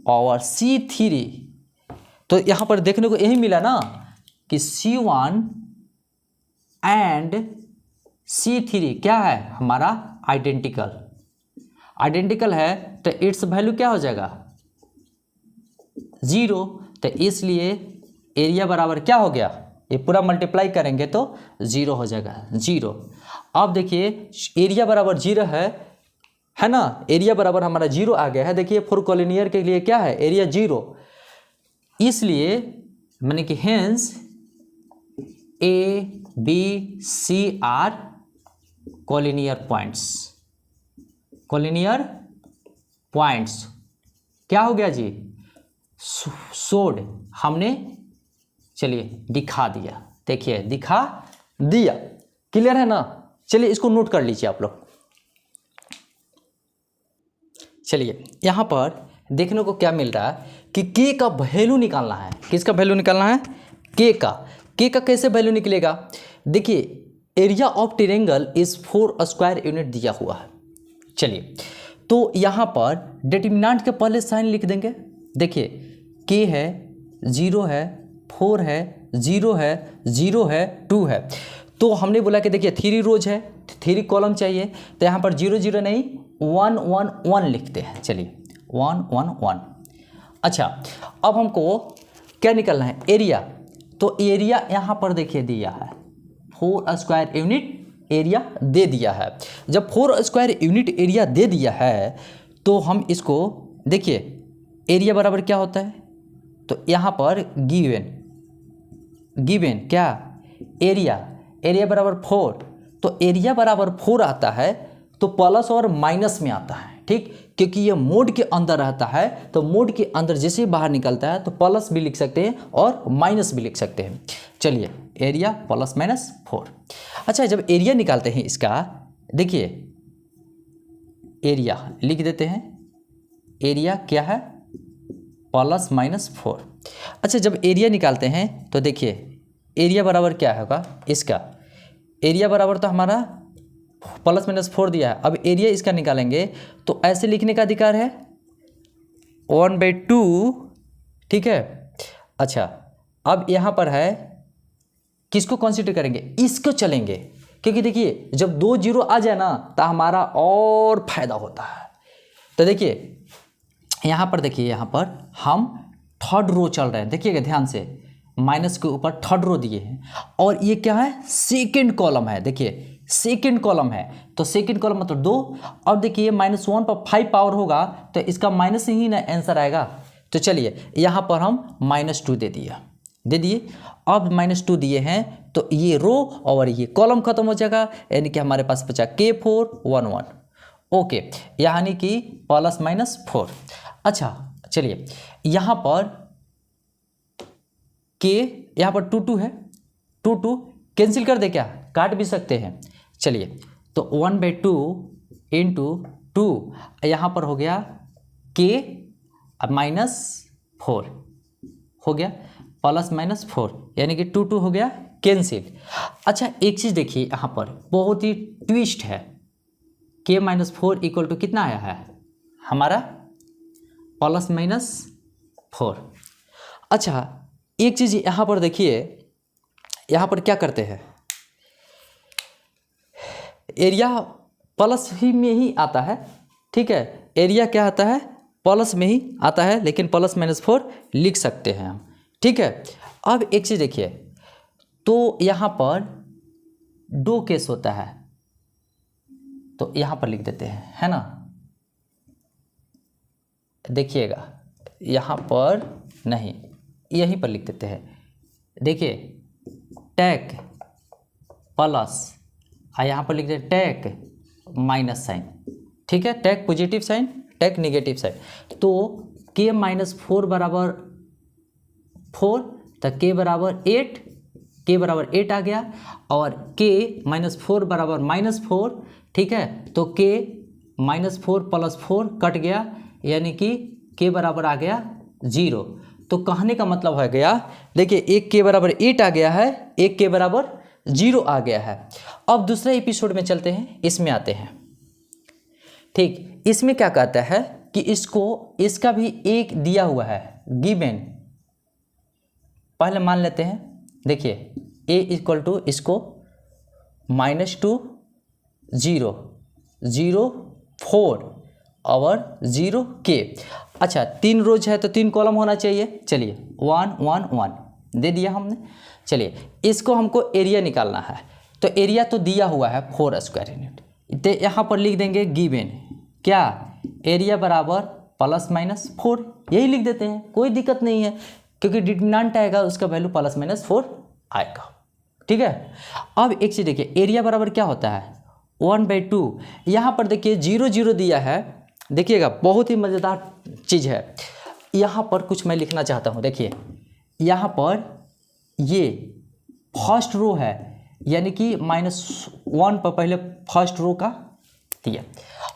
और C3, तो यहाँ पर देखने को यही मिला ना कि C1 एंड C3 क्या है हमारा आइडेंटिकल है, तो इट्स वैल्यू क्या हो जाएगा 0, तो इसलिए एरिया बराबर क्या हो गया, ये पूरा मल्टीप्लाई करेंगे तो 0 हो जाएगा 0। अब देखिए एरिया बराबर 0 है ना, एरिया बराबर हमारा 0 आ गया है। देखिए फोर कॉलिनियर के लिए क्या है, एरिया 0, इसलिए मैंने कि hence a b c are collinear points, क्या हो गया जी, सोड हमने, चलिए दिखा दिया, देखिए दिखा दिया, क्लियर है ना। चलिए इसको नोट कर लीजिए आप लोग। चलिए यहाँ पर देखने को क्या मिल रहा है कि के का वैल्यू निकालना है, किसका वैल्यू निकालना है, के का कैसे वैल्यू निकलेगा, देखिए area of triangle is 4 square unit दिया हुआ है। चलिए तो यहाँ पर डिटरमिनेंट के पहले साइन लिख देंगे, देखिए के है, 0 है, 4 है, 0 है, 0 है, 2 है। तो हमने बोला कि देखिए 3 रोज है, 3 कॉलम चाहिए, तो यहाँ पर 0 0 नहीं 1 1 1 लिखते हैं। चलिए 1 1 1। अच्छा, अब हमको क्या निकालना है? एरिया। तो एरिया यहाँ पर देखिए दिया है 4 स्क्वायर यूनिट एरिया दे दिया है। जब 4 स्क्वायर यूनिट एरिया दे दिया है तो हम इसको देखिए एरिया बराबर क्या होता है, तो यहाँ पर गिवन क्या एरिया बराबर 4, तो एरिया बराबर 4 आता है तो प्लस और माइनस में आता है, ठीक, क्योंकि ये मोड के अंदर रहता है। तो मोड के अंदर जैसे ही बाहर निकलता है तो प्लस भी लिख सकते हैं और माइनस भी लिख सकते हैं। चलिए एरिया प्लस माइनस 4। अच्छा, जब एरिया निकालते हैं इसका, देखिए एरिया लिख देते हैं, एरिया क्या है प्लस माइनस 4। अच्छा, जब एरिया निकालते हैं तो देखिए एरिया बराबर क्या होगा, इसका एरिया बराबर तो हमारा प्लस माइनस 4 दिया है। अब एरिया इसका निकालेंगे तो ऐसे लिखने का अधिकार है 1/2, ठीक है। अच्छा, अब यहाँ पर है किसको कंसीडर करेंगे, इसको चलेंगे, क्योंकि देखिए जब 2 0 आ जाए ना तो हमारा और फायदा होता है। तो देखिए यहाँ पर देखिए, यहाँ पर हम थर्ड रो चल रहे हैं, देखिएगा ध्यान से, माइनस के ऊपर थर्ड रो दिए हैं और ये क्या है सेकंड कॉलम है। देखिए सेकंड कॉलम है तो सेकंड कॉलम मतलब 2, और देखिए -1 पर 5 पावर होगा तो इसका माइनस ही ना आंसर आएगा। तो चलिए यहाँ पर हम -2 दे दिए। अब -2 दिए हैं तो ये रो और ये कॉलम खत्म हो जाएगा, यानी कि हमारे पास बचा K4 1 1। ओके, यानी कि प्लस माइनस 4। अच्छा चलिए यहाँ पर K, यहाँ पर 2 2 है, 2 2 कैंसिल कर दे क्या, काट भी सकते हैं। चलिए तो 1/2 इंटू 2, यहाँ पर हो गया K -4 हो गया प्लस माइनस 4, यानी कि 2 2 हो गया कैंसिल। अच्छा एक चीज़ देखिए, यहाँ पर बहुत ही ट्विस्ट है, K -4 इक्वल टू कितना आया है हमारा प्लस माइनस 4। अच्छा एक चीज़ यहाँ पर देखिए, यहाँ पर क्या करते हैं, एरिया प्लस ही में ही आता है, ठीक है, एरिया क्या आता है प्लस में ही आता है, लेकिन प्लस -4 लिख सकते हैं हम, ठीक है। अब एक चीज़ देखिए, तो यहाँ पर 2 केस होता है, तो यहाँ पर लिख देते हैं, है ना, देखिएगा यहाँ पर नहीं, यहीं पर लिख देते हैं। देखिए टैक प्लस, यहाँ पर लिख देते टैक माइनस साइन, ठीक है, टैक पॉजिटिव साइन, टैक नेगेटिव साइन। तो K -4 बराबर 4, तो K बराबर 8, K बराबर 8 आ गया, और K -4 बराबर -4, ठीक है, तो K -4 + 4 कट गया, यानी कि K बराबर आ गया 0। तो कहने का मतलब हो गया, देखिए एक K बराबर 8 आ गया है, एक K बराबर 0 आ गया है। अब दूसरे एपिसोड में चलते हैं, इसमें आते हैं, ठीक, इसमें क्या कहता है कि इसका भी एक दिया हुआ है गिवन, पहले मान लेते हैं, देखिए A इक्वल टू इसको -2 0 0 4 और 0 K। अच्छा 3 रोज है तो 3 कॉलम होना चाहिए। चलिए 1 1 1 दे दिया हमने। चलिए इसको हमको एरिया निकालना है, तो एरिया तो दिया हुआ है 4 स्क्वायर यूनिट, तो यहाँ पर लिख देंगे गिवन क्या, एरिया बराबर +-4, यही लिख देते हैं, कोई दिक्कत नहीं है, क्योंकि डिटरमिनेंट आएगा उसका वैल्यू +-4 आएगा, ठीक है। अब एक चीज़ देखिए, एरिया बराबर क्या होता है 1/2, यहाँ पर देखिए 0 0 दिया है, देखिएगा बहुत ही मज़ेदार चीज़ है, यहाँ पर कुछ मैं लिखना चाहता हूँ। देखिए यहाँ पर ये फर्स्ट रो है, यानी कि -1 पर पहले फर्स्ट रो का दिया,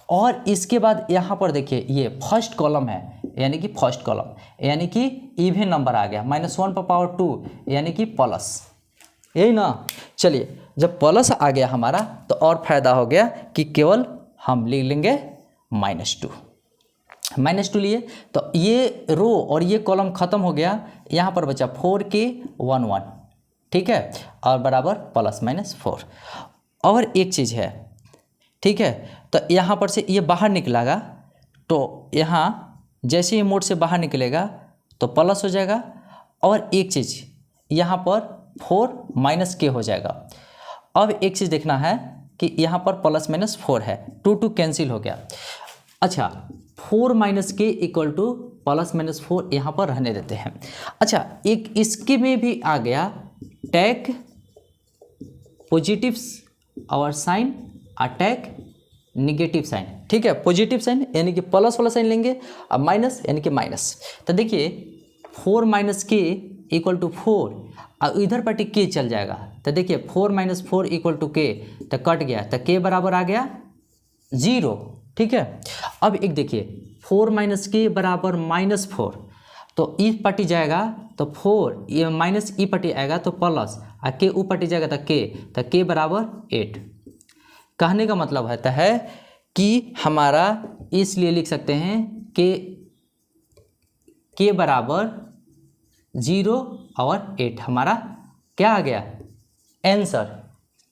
और इसके बाद यहाँ पर देखिए ये फर्स्ट कॉलम है, यानी कि फर्स्ट कॉलम, यानी कि इवन नंबर आ गया, -1 पर पावर 2, यानी कि प्लस, यही ना। चलिए जब प्लस आ गया हमारा तो और फायदा हो गया कि केवल हम लिख लेंगे -2 लिए, तो ये रो और ये कॉलम खत्म हो गया, यहाँ पर बचा 4K 1 1, ठीक है, और बराबर +-4। और एक चीज़ है, ठीक है, तो यहाँ पर से ये बाहर निकलेगा, तो यहाँ जैसे ही मोड से बाहर निकलेगा तो प्लस हो जाएगा, और एक चीज़ यहाँ पर 4 - k हो जाएगा। अब एक चीज़ देखना है कि यहाँ पर +-4 है, 2 कैंसिल हो गया। अच्छा, 4 - k = +-4 यहाँ पर रहने देते हैं। अच्छा, एक इसके में भी आ गया टेक पॉजिटिव और साइन, अटैक निगेटिव साइन, ठीक है। पॉजिटिव साइन यानी कि प्लस वाला साइन लेंगे, और माइनस यानी कि माइनस। तो देखिए 4 - k = 4, और इधर पर k चल जाएगा, तो देखिए 4 - 4 = k, तो कट गया, तो k बराबर आ गया 0, ठीक है। अब एक देखिए 4 - k बराबर -4, तो ई पटी जाएगा तो 4, ये माइनस ई पटी आएगा तो प्लस, और k ऊ पटी जाएगा तो k बराबर 8। कहने का मतलब होता है कि हमारा इसलिए लिख सकते हैं कि k बराबर 0 और 8 हमारा क्या आ गया, आंसर,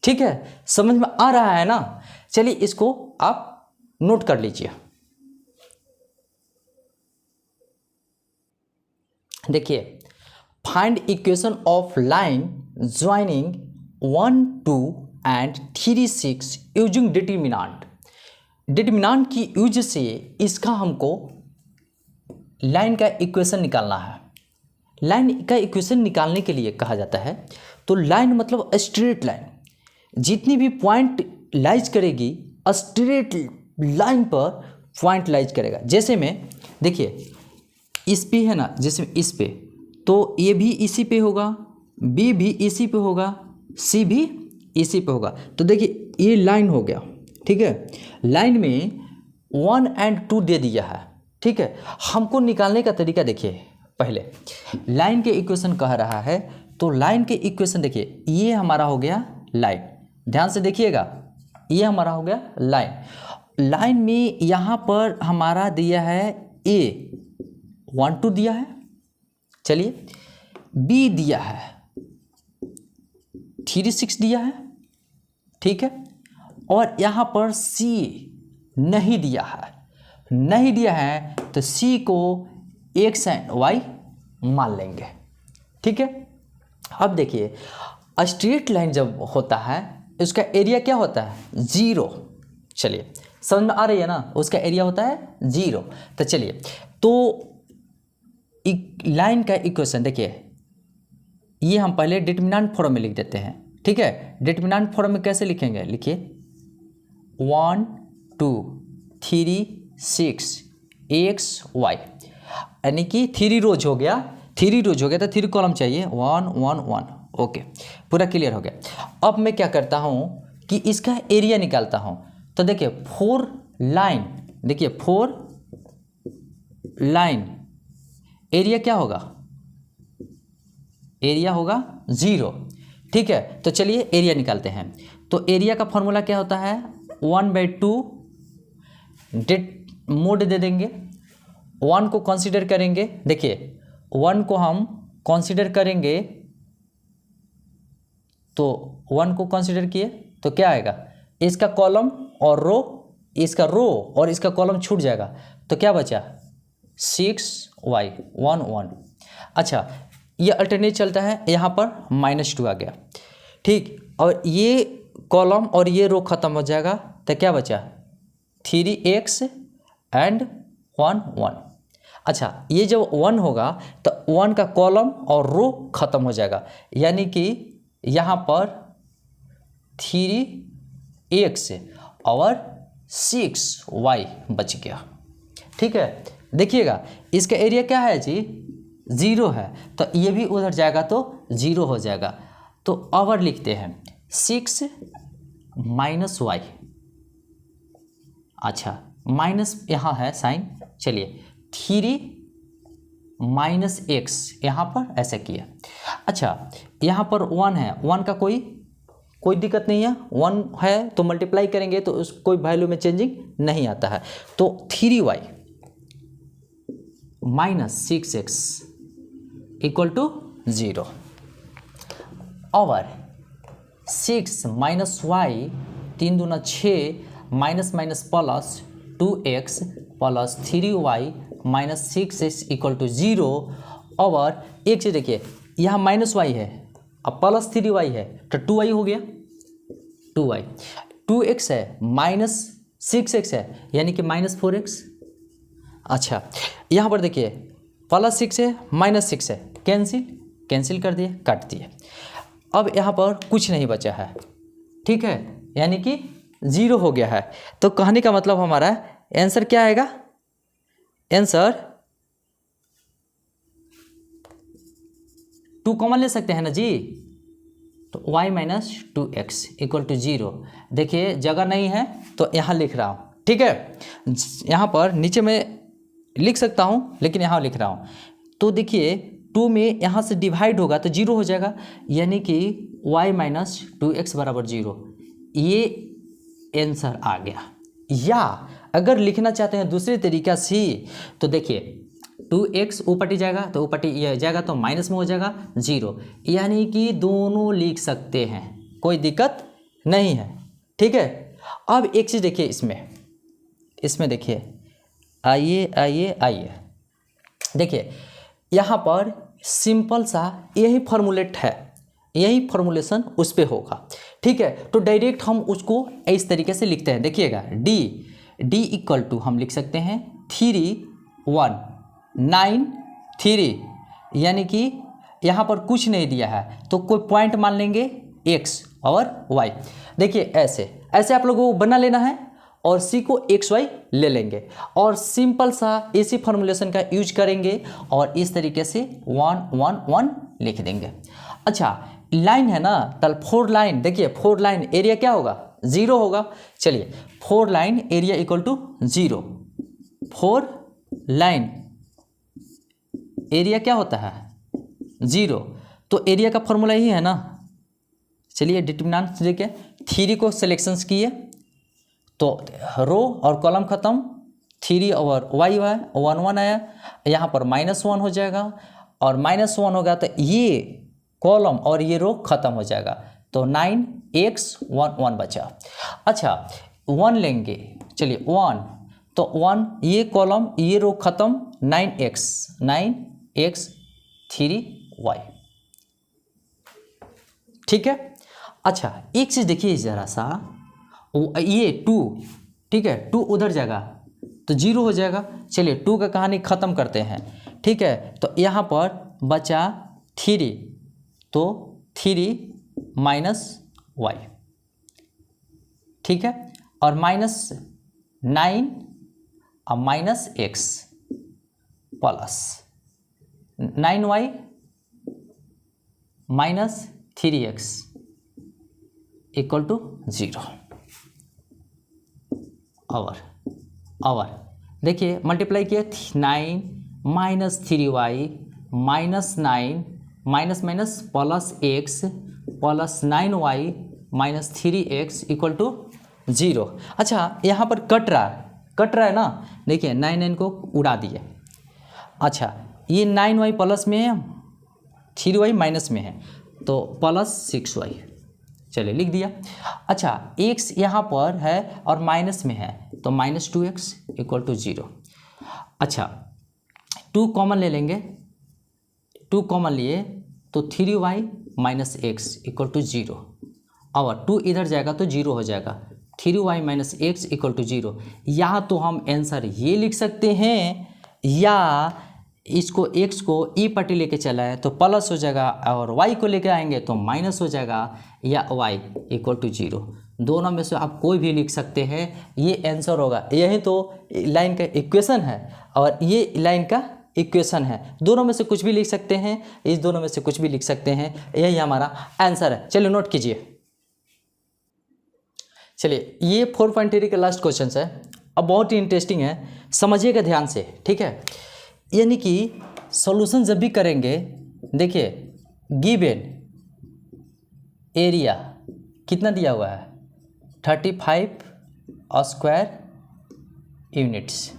ठीक है। समझ में आ रहा है ना? चलिए इसको आप नोट कर लीजिए। देखिए, find equation of line joining 1, 2 and 3, 6 using determinant. Determinant की यूज से इसका हमको लाइन का इक्वेशन निकालना है। लाइन का इक्वेशन निकालने के लिए कहा जाता है, तो लाइन मतलब स्ट्रेट लाइन, जितनी भी पॉइंट लाइज करेगी स्ट्रेट लाइन पर पॉइंट लाइज करेगा। जैसे में देखिए इस पे है ना, जैसे इस पे, तो ये भी इसी पे होगा, बी भी इसी पे होगा, सी भी इसी पे होगा। तो देखिए ये लाइन हो गया, ठीक है। लाइन में 1 और 2 दे दिया है, ठीक है। हमको निकालने का तरीका देखिए, पहले लाइन के इक्वेशन कह रहा है, तो लाइन के इक्वेशन देखिए, ये हमारा हो गया लाइन, ध्यान से देखिएगा, ये हमारा हो गया लाइन। लाइन में यहाँ पर हमारा दिया है ए 1, 2 दिया है, चलिए बी दिया है 3, 6 दिया है, ठीक है। और यहाँ पर सी नहीं दिया है, नहीं दिया है तो सी को x एंड y मान लेंगे, ठीक है। अब देखिए स्ट्रेट लाइन जब होता है उसका एरिया क्या होता है, 0। चलिए समझ में आ रही है ना, उसका एरिया होता है 0। तो चलिए, तो लाइन का इक्वेशन देखिए, ये हम पहले डिटरमिनेंट फॉर्म में लिख देते हैं, ठीक है। डिटरमिनेंट फॉर्म में कैसे लिखेंगे, लिखिए 1, 2, 3, 6 x y, यानी कि 3 रोज हो गया, 3 रोज हो गया तो 3 कॉलम चाहिए, 1, 1, 1, ओके, पूरा क्लियर हो गया। अब मैं क्या करता हूँ कि इसका एरिया निकालता हूँ। तो देखिए 4 लाइन, देखिए 4 लाइन, एरिया क्या होगा, एरिया होगा 0, ठीक है। तो चलिए एरिया निकालते हैं। तो एरिया का फॉर्मूला क्या होता है, 1/2 मोड दे देंगे, 1 को कंसीडर करेंगे, देखिए 1 को हम कंसीडर करेंगे, तो 1 को कंसीडर किए तो क्या आएगा, इसका कॉलम और रो, इसका रो और इसका कॉलम छूट जाएगा, तो क्या बचा 6y 1, 1। अच्छा, ये अल्टरनेट चलता है, यहाँ पर -2 आ गया, ठीक। और ये कॉलम और ये रो खत्म हो जाएगा, तो क्या बचा 3x एंड 1, 1। अच्छा, ये जब 1 होगा तो 1 का कॉलम और रो खत्म हो जाएगा, यानी कि यहाँ पर 3x और 6y बच गया, ठीक है। देखिएगा इसका एरिया क्या है जी, 0 है, तो ये भी उधर जाएगा तो 0 हो जाएगा। तो और लिखते हैं 6 - y, अच्छा माइनस यहाँ है साइन, चलिए 3 - x यहाँ पर ऐसे किया। अच्छा, यहाँ पर 1 है, 1 का कोई दिक्कत नहीं है, 1 है तो मल्टीप्लाई करेंगे तो उस कोई वैल्यू में चेंजिंग नहीं आता है। तो 3y - 6x = 0। और 6 माइनस वाई 3 दूना 6 minus minus plus 2x plus 3y minus 6x equal to 0 और एक चीज़ देखिए यहाँ माइनस वाई है अब प्लस 3y है तो 2y हो गया 2y 2x है माइनस 6x है यानी कि माइनस 4x। अच्छा यहाँ पर देखिए प्लस 6 है माइनस 6 है कैंसिल कर दिए काट दिए। अब यहाँ पर कुछ नहीं बचा है, ठीक है, यानी कि 0 हो गया है। तो कहने का मतलब हमारा आंसर क्या आएगा, आंसर 2 कॉमन ले सकते हैं ना जी, तो y minus 2x equal to 0। देखिए जगह नहीं है तो यहाँ लिख रहा हूँ, ठीक है, यहाँ पर नीचे में लिख सकता हूँ लेकिन यहाँ लिख रहा हूँ। तो देखिए 2 में यहाँ से डिवाइड होगा तो 0 हो जाएगा, यानी कि y माइनस 2x बराबर 0, ये आंसर आ गया। या अगर लिखना चाहते हैं दूसरे तरीका से तो देखिए 2x ऊपर जाएगा तो ऊपर जाएगा तो माइनस में हो जाएगा 0, यानी कि दोनों लिख सकते हैं, कोई दिक्कत नहीं है, ठीक है। अब एक चीज़ देखिए इसमें देखिए आइए देखिए यहाँ पर सिंपल सा यही फॉर्मूलेट है, यही फॉर्मूलेशन उस पर होगा, ठीक है। तो डायरेक्ट हम उसको इस तरीके से लिखते हैं, देखिएगा डी इक्वल टू हम लिख सकते हैं 3 1 9 3, यानी कि यहाँ पर कुछ नहीं दिया है तो कोई पॉइंट मान लेंगे x और y। देखिए ऐसे आप लोगों को बना लेना है और c को xy ले लेंगे और सिंपल सा इसी फॉर्मूलेशन का यूज करेंगे और इस तरीके से 1 1 1 लिख देंगे। अच्छा लाइन है ना, तल 4 लाइन, देखिए 4 लाइन एरिया क्या होगा 0 होगा। चलिए 4 line area equal to 0, 4 line area क्या होता है 0, तो एरिया का फॉर्मूला ही है ना। चलिए डिटरमिनेंट देखिए 3 को सिलेक्शंस किए तो रो और कॉलम खत्म, 3 और y 1 1 आया, यहाँ पर -1 हो जाएगा और -1 होगा तो ये कॉलम और ये रो खत्म हो जाएगा, तो 9x 1 1 बचा। अच्छा 1 लेंगे, चलिए 1 तो 1 ये कॉलम ये रो खत्म, 9x 3y, ठीक है। अच्छा एक चीज़ देखिए ज़रा सा, ये 2, ठीक है, 2 उधर जाएगा तो 0 हो जाएगा। चलिए 2 का कहानी ख़त्म करते हैं, ठीक है। तो यहाँ पर बचा 3, तो 3 माइनस y, ठीक है, और -9 और minus x plus 9y minus 3x equal to 0। और देखिए मल्टीप्लाई किया 9 minus 3y minus 9 minus minus plus x plus 9y minus 3x equal to 0। अच्छा यहाँ पर कट रहा है ना, देखिए 9 को उड़ा दिए। अच्छा ये 9y प्लस में है, 3y माइनस में है तो प्लस 6y, चलिए लिख दिया। अच्छा x यहाँ पर है और माइनस में है तो -2x इक्वल टू 0। अच्छा 2 कॉमन ले लेंगे, 2 कॉमन लिए तो 3y minus x equal to 0 और 2 इधर जाएगा तो 0 हो जाएगा, 3y minus x equal to 0। या तो हम आंसर ये लिख सकते हैं या इसको x को ई पट्टी लेके चला है तो प्लस हो जाएगा और y को लेके आएंगे तो माइनस हो जाएगा, या y इक्वल टू 0। दोनों में से आप कोई भी लिख सकते हैं, ये आंसर होगा। यही तो लाइन का इक्वेशन है और ये लाइन का इक्वेशन है, दोनों में से कुछ भी लिख सकते हैं, इस दोनों में से कुछ भी लिख सकते हैं, यही हमारा आंसर है। चलिए नोट कीजिए। चलिए ये 4.3 का लास्ट क्वेश्चन है, अब बहुत ही इंटरेस्टिंग है, समझिएगा ध्यान से, ठीक है। यानी कि सॉल्यूशन जब भी करेंगे, देखिए गिवन एरिया कितना दिया हुआ है 35 स्क्वायर यूनिट्स,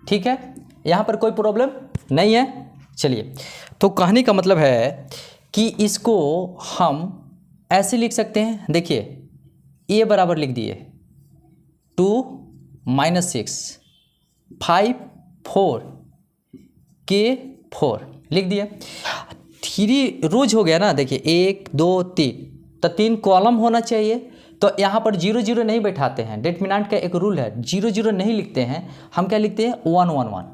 ठीक है, यहाँ पर कोई प्रॉब्लम नहीं है। चलिए तो कहने का मतलब है कि इसको हम ऐसे लिख सकते हैं, देखिए ए बराबर लिख दिए 2 - 6 5 4 के 4 लिख दिया। 3 रोज हो गया ना, देखिए 1 2 3, तो 3 कॉलम होना चाहिए। तो यहाँ पर 0 0 नहीं बैठाते हैं, डिटरमिनेंट का एक रूल है, 0 0 नहीं लिखते हैं, हम क्या लिखते हैं 1 1 1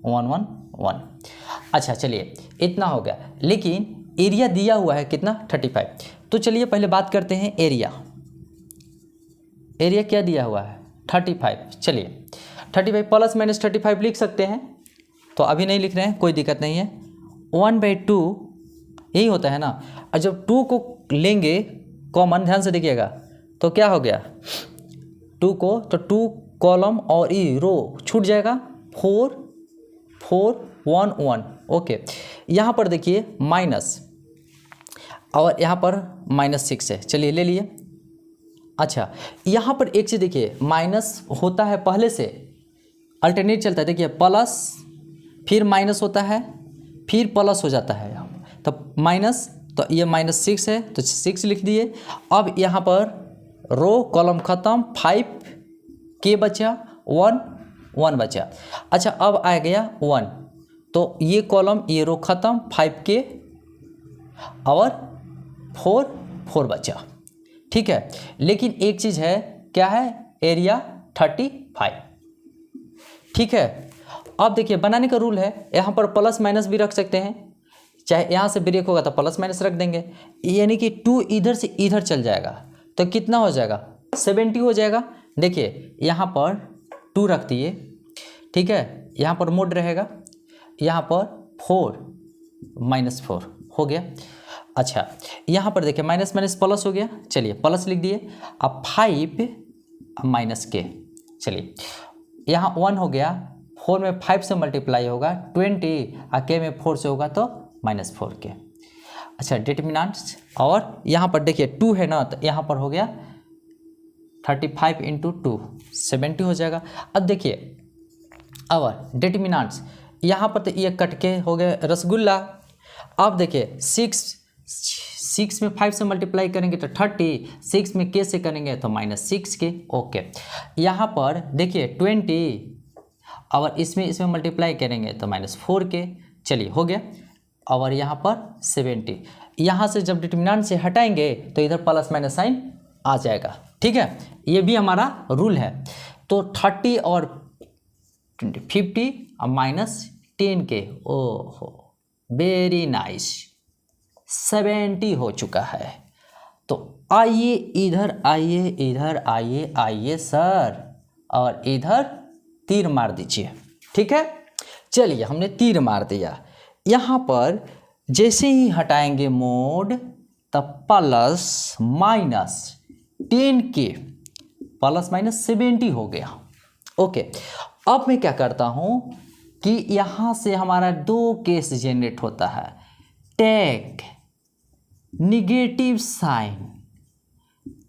1 1 1। अच्छा चलिए इतना हो गया, लेकिन एरिया दिया हुआ है कितना 35। तो चलिए पहले बात करते हैं एरिया। एरिया क्या दिया हुआ है 35। चलिए 35 प्लस माइनस 35 लिख सकते हैं, तो अभी नहीं लिख रहे हैं, कोई दिक्कत नहीं है। 1/2 यही होता है ना। और जब 2 को लेंगे कॉमन, ध्यान से देखिएगा, तो क्या हो गया 2 को, तो 2 कॉलम और ई रो छूट जाएगा, 4 4 1 1। ओके, यहाँ पर देखिए माइनस और यहाँ पर -6 है, चलिए ले लिए। अच्छा यहाँ पर एक चीज़ देखिए, माइनस होता है पहले से, अल्टरनेट चलता है, देखिए प्लस फिर माइनस होता है फिर प्लस हो जाता है, तो माइनस, तो ये -6 है तो 6 लिख दिए। अब यहाँ पर रो कॉलम खत्म, 5 के बचा, 1 1 बचा। अच्छा अब आ गया 1, तो ये कॉलम ये रो खत्म, 5 के और 4 4 बचा, ठीक है। लेकिन एक चीज़ है, क्या है, एरिया 35, ठीक है। अब देखिए बनाने का रूल है, यहाँ पर प्लस माइनस भी रख सकते हैं, चाहे यहाँ से ब्रेक होगा तो प्लस माइनस रख देंगे, यानी कि 2 इधर से इधर चल जाएगा, तो कितना हो जाएगा 70 हो जाएगा। देखिए यहाँ पर 2 रख दिए, ठीक है, यहाँ पर मोड रहेगा, यहाँ पर 4 -4 हो गया। अच्छा यहाँ पर देखिए माइनस माइनस प्लस हो गया, चलिए प्लस लिख दिए। अब 5 माइनस के, चलिए यहाँ 1 हो गया, 4 में 5 से मल्टीप्लाई होगा 20, और के में 4 से होगा तो -4 के। अच्छा डिटरमिनेंट्स, और यहाँ पर देखिए 2 है ना, तो यहाँ पर हो गया 35 × 2 70 हो जाएगा। अब देखिए और डिटरमिनेंट्स, यहाँ पर तो ये कट के हो गए रसगुल्ला। अब देखिए 6 में 5 से मल्टीप्लाई करेंगे तो 30, 6 में के से करेंगे तो -6 के। ओके, यहाँ पर देखिए 20 और इसमें मल्टीप्लाई करेंगे तो -4 के, चलिए हो गया। और यहाँ पर 70, यहाँ से जब डिटरमिनेंट से हटाएंगे तो इधर प्लस माइनस साइन आ जाएगा, ठीक है, ये भी हमारा रूल है। तो 30 और 50 और -10 के, ओहो वेरी नाइस, 70 हो चुका है। तो आइए इधर आइए, इधर आइए, आइए सर, और इधर तीर मार दीजिए, ठीक है। चलिए हमने तीर मार दिया, यहाँ पर जैसे ही हटाएंगे मोड तब प्लस माइनस 10 के प्लस माइनस 70 हो गया। ओके, अब मैं क्या करता हूँ कि यहाँ से हमारा 2 केस जनरेट होता है, take negative sign,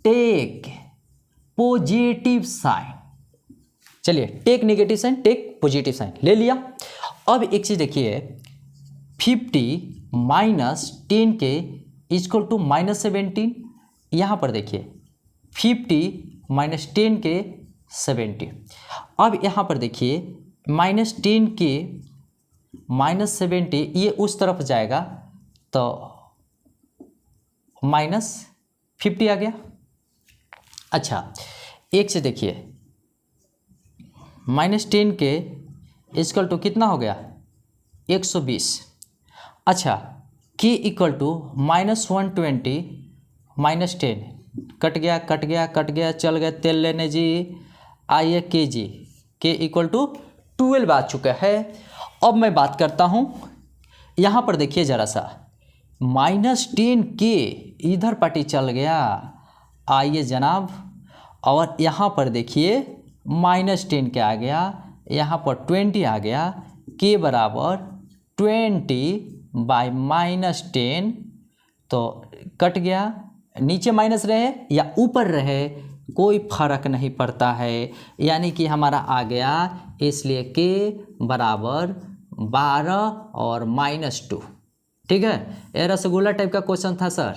take positive sign. चलिए take negative sign, take positive sign ले लिया। अब एक चीज़ देखिए, 50 - 10 के इक्वल टू -17। यहाँ पर देखिए 50 - 10 के 70। अब यहाँ पर देखिए -10 के -70, ये उस तरफ जाएगा तो -50 आ गया। अच्छा एक से देखिए -10 के इक्वल टू कितना हो गया 120। अच्छा के इक्वल टू -120 -10, कट गया कट गया कट गया, चल गया तेल लेने जी, आइए के जी, के इक्वल टू 12 आ चुका है। अब मैं बात करता हूँ, यहाँ पर देखिए ज़रा सा, -10 के इधर पार्टी चल गया, आइए जनाब, और यहाँ पर देखिए -10 के आ गया, यहाँ पर 20 आ गया, के बराबर 20/-10, तो कट गया, नीचे माइनस रहे या ऊपर रहे कोई फर्क नहीं पड़ता है, यानी कि हमारा आ गया, इसलिए के बराबर 12 और -2, ठीक है। ये रसगुल्ला टाइप का क्वेश्चन था सर,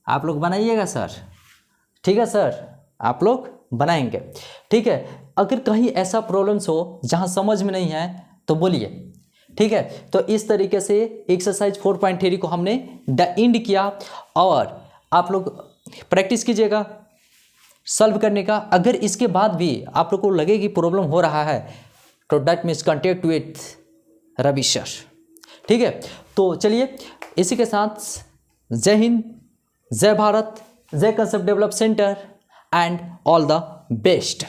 आप लोग बनाइएगा सर, ठीक है सर, आप लोग बनाएंगे, ठीक है। अगर कहीं ऐसा प्रॉब्लम्स हो जहां समझ में नहीं है तो बोलिए, ठीक है। तो इस तरीके से एक्सरसाइज 4.3 को हमने एंड किया, और आप लोग प्रैक्टिस कीजिएगा सॉल्व करने का। अगर इसके बाद भी आप लोग को लगे कि प्रॉब्लम हो रहा है तो that means contact with Ravi sir, ठीक है। तो चलिए इसी के साथ जय हिंद, जय भारत, जय concept develop centre and all the best.